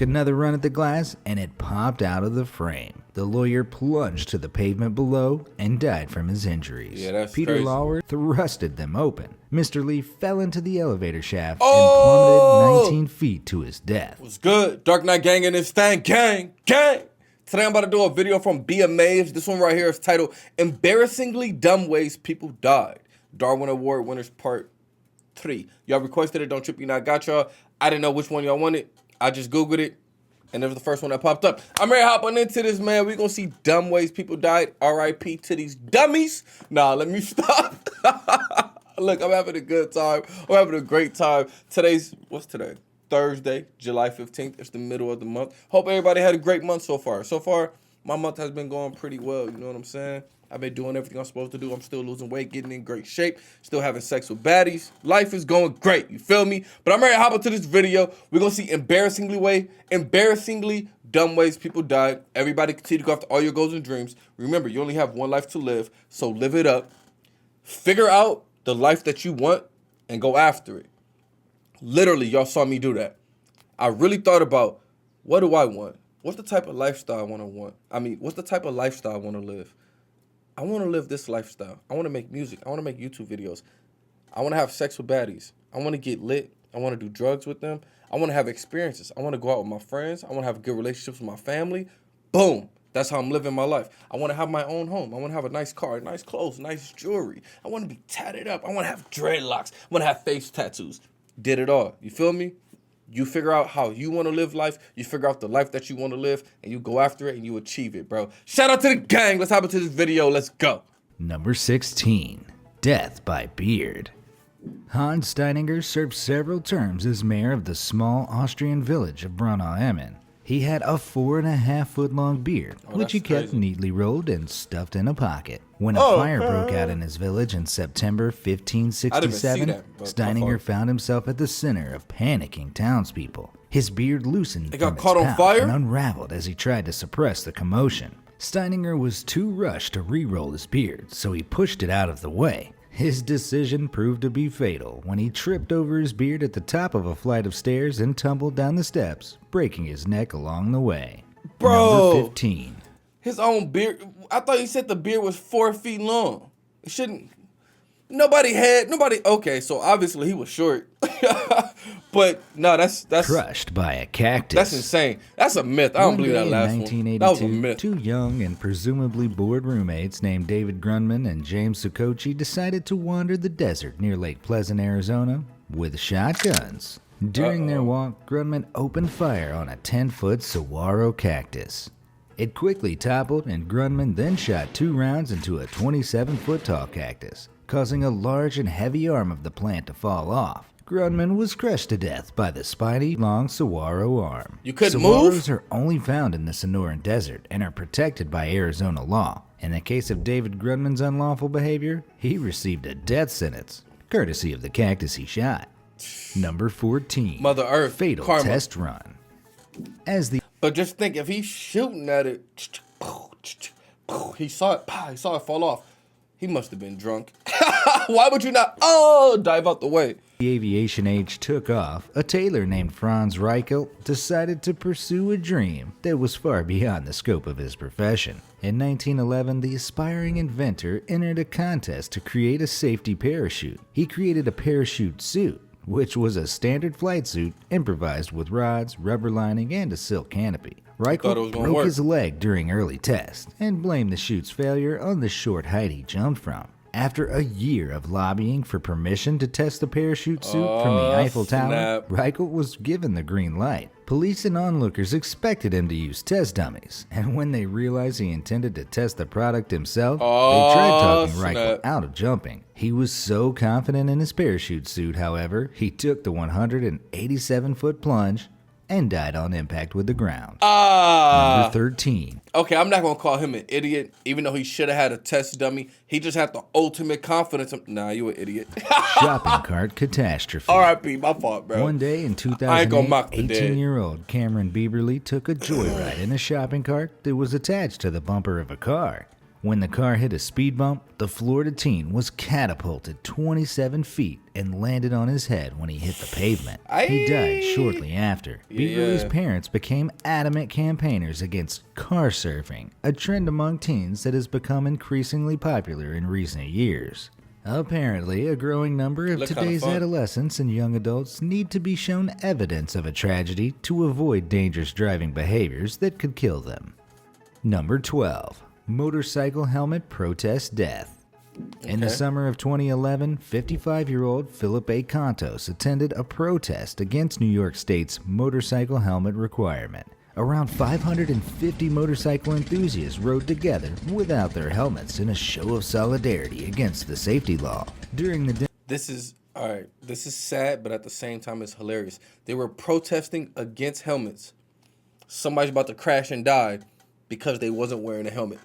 Another run at the glass, and it popped out of the frame. The lawyer plunged to the pavement below and died from his injuries. Yeah, that's Peter crazy. Lauer thrusted them open. Mr. Lee fell into the elevator shaft and plummeted 19 feet to his death. What's good? Dark Knight Gang in this thing. Gang. Today I'm about to do a video from Be Amazed. This one right here is titled Embarrassingly Dumb Ways People Died. Darwin Award Winners Part 3. Y'all requested it. Don't trip, you know I got y'all. I didn't know which one y'all wanted. I just Googled it, and it was the first one that popped up. I'm ready to hop on into this, man. We're going to see dumb ways people died. R.I.P. to these dummies. Nah, let me stop. Look, I'm having a good time. I'm having a great time. What's today? Thursday, July 15th. It's the middle of the month. Hope everybody had a great month so far. So far, my month has been going pretty well. You know what I'm saying? I've been doing everything I'm supposed to do. I'm still losing weight, getting in great shape, still having sex with baddies. Life is going great. You feel me? But I'm ready to hop into this video. We're going to see embarrassingly dumb ways people died. Everybody continue to go after all your goals and dreams. Remember, you only have one life to live, so live it up. Figure out the life that you want and go after it. Literally, y'all saw me do that. I really thought about, what do I want? What's the type of lifestyle I want? What's the type of lifestyle I want to live? I want to live this lifestyle. I want to make music. I want to make YouTube videos. I want to have sex with baddies. I want to get lit. I want to do drugs with them. I want to have experiences. I want to go out with my friends. I want to have good relationships with my family. Boom. That's how I'm living my life. I want to have my own home. I want to have a nice car, nice clothes, nice jewelry. I want to be tatted up. I want to have dreadlocks. I want to have face tattoos. Did it all. You feel me? You figure out how you want to live life. You figure out the life that you want to live, and you go after it, and you achieve it, bro. Shout out to the gang. Let's hop into this video. Let's go. Number 16. Death by Beard. Hans Steininger served several terms as mayor of the small Austrian village of Braunau-Emmen. He had a 4.5-foot long beard, which he kept neatly rolled and stuffed in a pocket. When a fire broke out in his village in September 1567, Steininger found himself at the center of panicking townspeople. His beard loosened from its pouch and unraveled as he tried to suppress the commotion. Steininger was too rushed to re-roll his beard, so he pushed it out of the way. His decision proved to be fatal when he tripped over his beard at the top of a flight of stairs and tumbled down the steps, breaking his neck along the way. Bro, Number 15. His own beard. I thought you said the beard was 4 feet long. It shouldn't. Nobody. Okay, so obviously he was short. But no, that's crushed by a cactus. That's insane. That's a myth. I don't believe that last one. That was a myth. Two young and presumably bored roommates named David Grunman and James Sukochi decided to wander the desert near Lake Pleasant, Arizona, with shotguns. During their walk, Grunman opened fire on a 10-foot saguaro cactus. It quickly toppled, and Grunman then shot 2 rounds into a 27-foot tall cactus, causing a large and heavy arm of the plant to fall off. Grunman was crushed to death by the spiny, long saguaro arm. You couldn't Saguaros move? are only found in the Sonoran Desert and are protected by Arizona law. In the case of David Grunman's unlawful behavior, he received a death sentence, courtesy of the cactus he shot. Number 14. Mother Earth. Fatal Karma. test run. But just think, if he's shooting at it, he saw it fall off. He must have been drunk. Why would you not? Dive out the way. The aviation age took off, a tailor named Franz Reichelt decided to pursue a dream that was far beyond the scope of his profession. In 1911, the aspiring inventor entered a contest to create a safety parachute. He created a parachute suit, which was a standard flight suit improvised with rods, rubber lining, and a silk canopy. Reichelt broke his leg during early tests and blamed the chute's failure on the short height he jumped from. After a year of lobbying for permission to test the parachute suit from the Eiffel Tower, Reichelt was given the green light. Police and onlookers expected him to use test dummies, and when they realized he intended to test the product himself, they tried talking Reichelt out of jumping. He was so confident in his parachute suit, however, he took the 187-foot plunge and died on impact with the ground. Number 13. Okay, I'm not going to call him an idiot, even though he should have had a test dummy. He just had the ultimate confidence. Nah, you an idiot. Shopping cart catastrophe. R.I.P. My fault, bro. One day in 2008, 18-year-old Cameron Bieberly took a joyride in a shopping cart that was attached to the bumper of a car. When the car hit a speed bump, the Florida teen was catapulted 27 feet and landed on his head when he hit the pavement. He died shortly after. Beverly's parents became adamant campaigners against car surfing, a trend among teens that has become increasingly popular in recent years. Apparently, a growing number of today's adolescents and young adults need to be shown evidence of a tragedy to avoid dangerous driving behaviors that could kill them. Number 12. Motorcycle helmet protest death. In the summer of 2011, 55-year-old Philip A. Cactus attended a protest against New York State's motorcycle helmet requirement. Around 550 motorcycle enthusiasts rode together without their helmets in a show of solidarity against the safety law. During the This is sad, but at the same time it's hilarious. They were protesting against helmets. Somebody's about to crash and die because they wasn't wearing a helmet.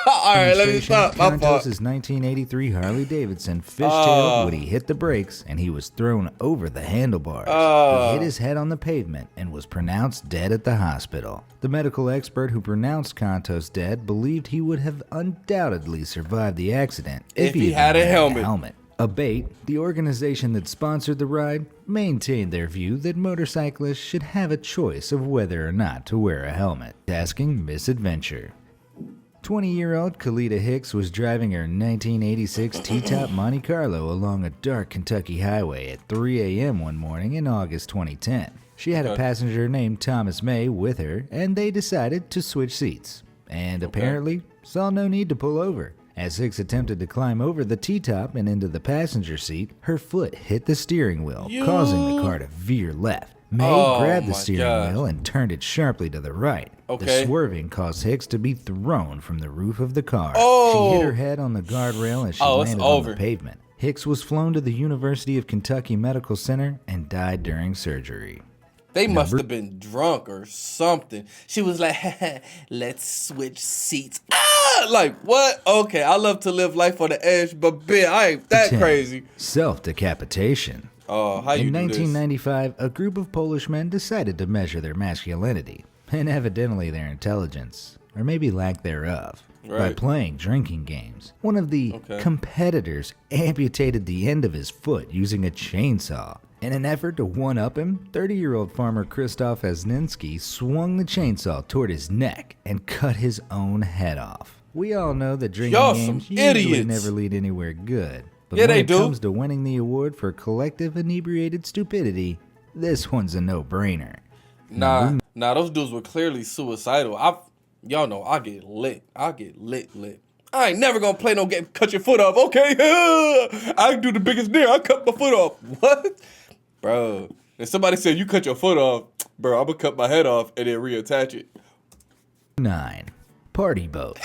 All right, let me stop. My fault. His 1983 Harley-Davidson fishtailed when he hit the brakes and he was thrown over the handlebars. He hit his head on the pavement and was pronounced dead at the hospital. The medical expert who pronounced Cactus dead believed he would have undoubtedly survived the accident if he had a helmet. Abate, the organization that sponsored the ride, maintained their view that motorcyclists should have a choice of whether or not to wear a helmet, tasking misadventure. 20-year-old Kalita Hicks was driving her 1986 T-Top Monte Carlo along a dark Kentucky highway at 3 a.m. one morning in August 2010. She had a passenger named Thomas May with her, and they decided to switch seats, and apparently saw no need to pull over. As Hicks attempted to climb over the T-top and into the passenger seat, her foot hit the steering wheel, causing the car to veer left. May grabbed the steering wheel and turned it sharply to the right. The swerving caused Hicks to be thrown from the roof of the car. She hit her head on the guardrail as she landed on the pavement. Hicks was flown to the University of Kentucky Medical Center and died during surgery. They must have been drunk or something. She was like, let's switch seats. Like, what? Okay, I love to live life on the edge, but bitch, I ain't that crazy. Self-decapitation. Oh, how you In do 1995, a group of Polish men decided to measure their masculinity, and evidently their intelligence, or maybe lack thereof, by playing drinking games. One of the competitors amputated the end of his foot using a chainsaw. In an effort to one-up him, 30-year-old farmer Krzysztof Asninski swung the chainsaw toward his neck and cut his own head off. We all know that drinking games usually never lead anywhere good. But when it comes to winning the award for collective inebriated stupidity, this one's a no-brainer. Nah, those dudes were clearly suicidal. Y'all know I get lit. I get lit. I ain't never gonna play no game. Cut your foot off, okay? I do the biggest deal. I cut my foot off. What? Bro, if somebody said you cut your foot off, bro, I'm gonna cut my head off and then reattach it. 9. Party boat.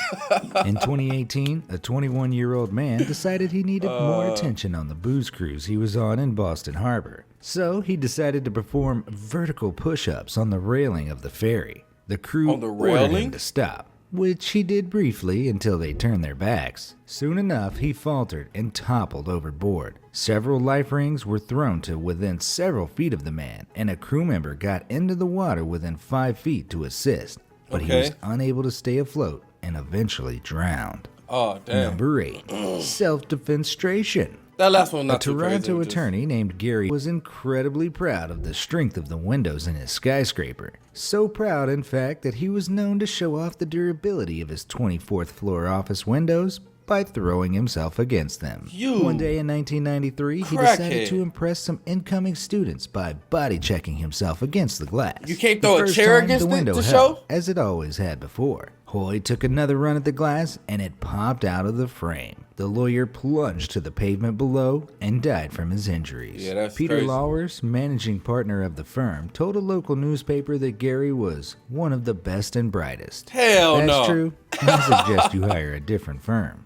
In 2018, a 21-year-old man decided he needed more attention on the booze cruise he was on in Boston Harbor. So he decided to perform vertical push-ups on the railing of the ferry. The crew ordered him to stop, which he did briefly until they turned their backs. Soon enough, he faltered and toppled overboard. Several life rings were thrown to within several feet of the man, and a crew member got into the water within 5 feet to assist. But he was unable to stay afloat and eventually drowned. Oh, damn. Number 8. Self-defenstration. That last one not too crazy. A Toronto attorney named Gary was incredibly proud of the strength of the windows in his skyscraper. So proud, in fact, that he was known to show off the durability of his 24th floor office windows by throwing himself against them. One day in 1993, he decided to impress some incoming students by body checking himself against the glass. You can't throw a chair against the window to show? As it always had before. Hoy took another run at the glass and it popped out of the frame. The lawyer plunged to the pavement below and died from his injuries. Yeah, that's Peter crazy. Lawers, managing partner of the firm, told a local newspaper that Gary was one of the best and brightest. Hell no. If that's true, I suggest you hire a different firm.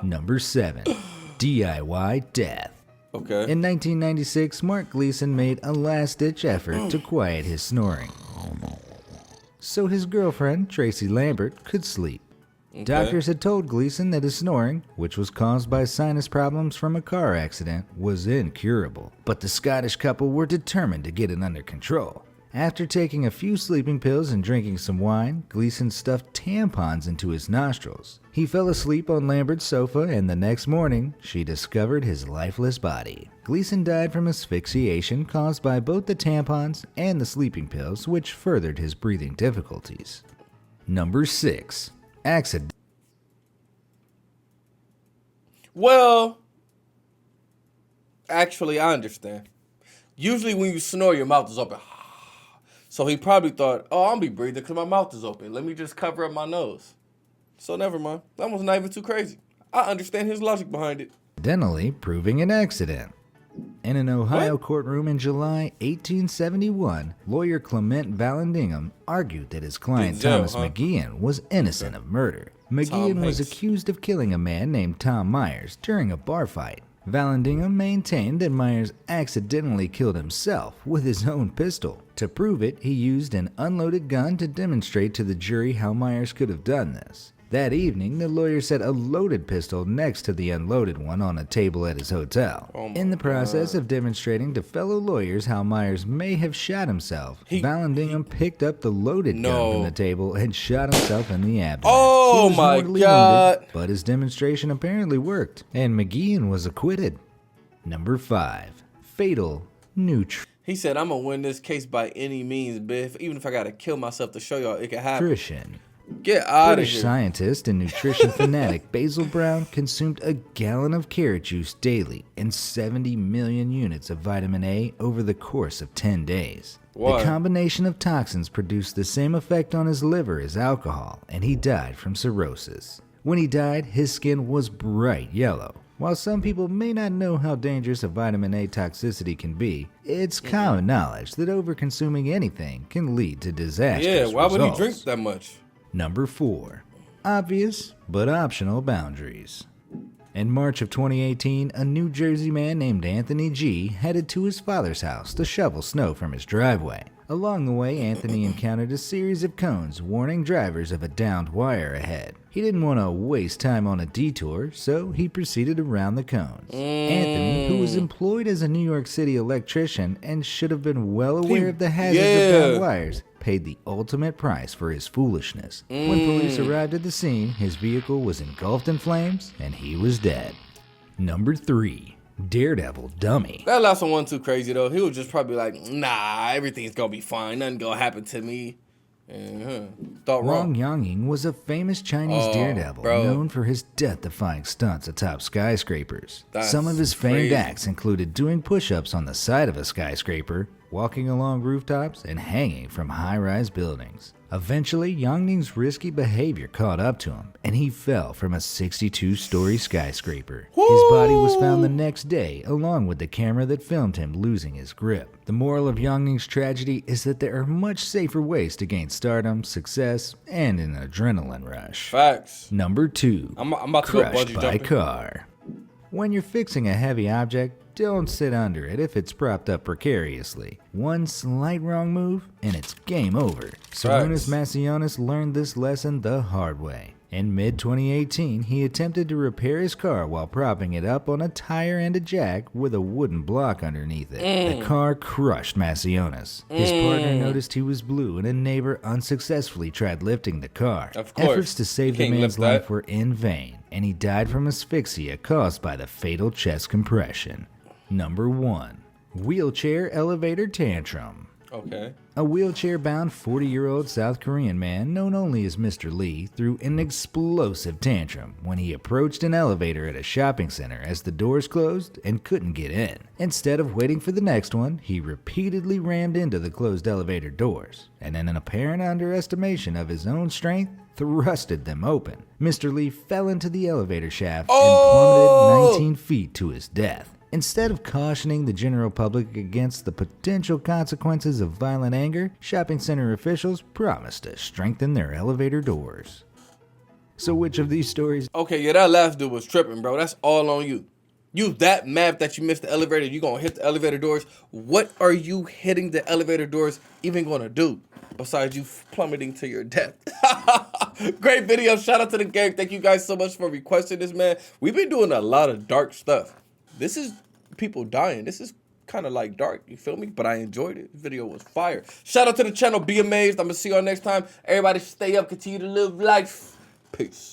Number 7. DIY death. Okay. In 1996, Mark Gleason made a last-ditch effort to quiet his snoring, so his girlfriend, Tracy Lambert, could sleep. Doctors had told Gleason that his snoring, which was caused by sinus problems from a car accident, was incurable. But the Scottish couple were determined to get it under control. After taking a few sleeping pills and drinking some wine, Gleason stuffed tampons into his nostrils. He fell asleep on Lambert's sofa, and the next morning, she discovered his lifeless body. Gleason died from asphyxiation caused by both the tampons and the sleeping pills, which furthered his breathing difficulties. Number 6. Accident. Well, actually, I understand. Usually when you snore, your mouth is open. So he probably thought, oh, I'll be breathing because my mouth is open. Let me just cover up my nose. So never mind. That was not even too crazy. I understand his logic behind it. Accidentally proving an accident. In an Ohio courtroom in July 1871, lawyer Clement Vallandigham argued that his client Thomas McGeehan was innocent of murder. McGeehan was accused of killing a man named Tom Myers during a bar fight. Vallandigham maintained that Myers accidentally killed himself with his own pistol. To prove it, he used an unloaded gun to demonstrate to the jury how Myers could have done this. That evening, the lawyer set a loaded pistol next to the unloaded one on a table at his hotel. In the process of demonstrating to fellow lawyers how Myers may have shot himself, Vallandigham picked up the loaded gun from the table and shot himself in the abdomen. Oh my God! Wounded, but his demonstration apparently worked, and McGeehan was acquitted. Number 5. Fatal nutrition. He said, I'm going to win this case by any means, Biff. Even if I got to kill myself to show y'all it can happen. Get out of British here. Scientist and nutrition fanatic Basil Brown consumed a gallon of carrot juice daily and 70 million units of vitamin A over the course of 10 days. What? The combination of toxins produced the same effect on his liver as alcohol, and he died from cirrhosis. When he died, his skin was bright yellow. While some people may not know how dangerous a vitamin A toxicity can be, it's common knowledge that overconsuming anything can lead to disastrous why would he results. drink that much? Number 4. Obvious but optional boundaries. In March of 2018, a New Jersey man named Anthony G. headed to his father's house to shovel snow from his driveway. Along the way, Anthony encountered a series of cones warning drivers of a downed wire ahead. He didn't want to waste time on a detour, so he proceeded around the cones. Anthony, who was employed as a New York City electrician and should have been well aware of the hazards of downed wires, paid the ultimate price for his foolishness. When police arrived at the scene, his vehicle was engulfed in flames and he was dead. Number 3. Daredevil Dummy. That last one wasn't too crazy, though. He was just probably like, nah, everything's going to be fine. Nothing going to happen to me. Thought wrong. Wang Yangying was a famous Chinese daredevil known for his death-defying stunts atop skyscrapers. Some of his famed acts included doing push-ups on the side of a skyscraper, walking along rooftops, and hanging from high-rise buildings. Eventually, Yangying's risky behavior caught up to him, and he fell from a 62-story skyscraper. His body was found the next day, along with the camera that filmed him losing his grip. The moral of Yangying's tragedy is that there are much safer ways to gain stardom, success, and an adrenaline rush. Facts. Number 2. I'm about to go Crushed bungee by jumping. car. When you're fixing a heavy object, don't sit under it if it's propped up precariously. One slight wrong move, and it's game over. Sarunas Masionis learned this lesson the hard way. In mid-2018, he attempted to repair his car while propping it up on a tire and a jack with a wooden block underneath it. The car crushed Masionis. His partner noticed he was blue, and a neighbor unsuccessfully tried lifting the car. Of course. Efforts to save the man's life were in vain, and he died from asphyxia caused by the fatal chest compression. Number 1. Wheelchair elevator tantrum. Okay. A wheelchair-bound 40-year-old South Korean man known only as Mr. Lee threw an explosive tantrum when he approached an elevator at a shopping center as the doors closed and couldn't get in. Instead of waiting for the next one, he repeatedly rammed into the closed elevator doors, and in an apparent underestimation of his own strength, thrusted them open. Mr. Lee fell into the elevator shaft and plummeted 19 feet to his death. Instead of cautioning the general public against the potential consequences of violent anger, shopping center officials promised to strengthen their elevator doors. So which of these stories? Okay, yeah, that last dude was tripping, bro. That's all on you. You that mad that you missed the elevator, you gonna hit the elevator doors. What are you hitting the elevator doors even gonna do besides you plummeting to your death? Great video. Shout out to the gang. Thank you guys so much for requesting this, man. We've been doing a lot of dark stuff. This is people dying. This is kind of like dark, you feel me? But I enjoyed it. The video was fire. Shout out to the channel. Be amazed. I'm going to see y'all next time. Everybody stay up. Continue to live life. Peace.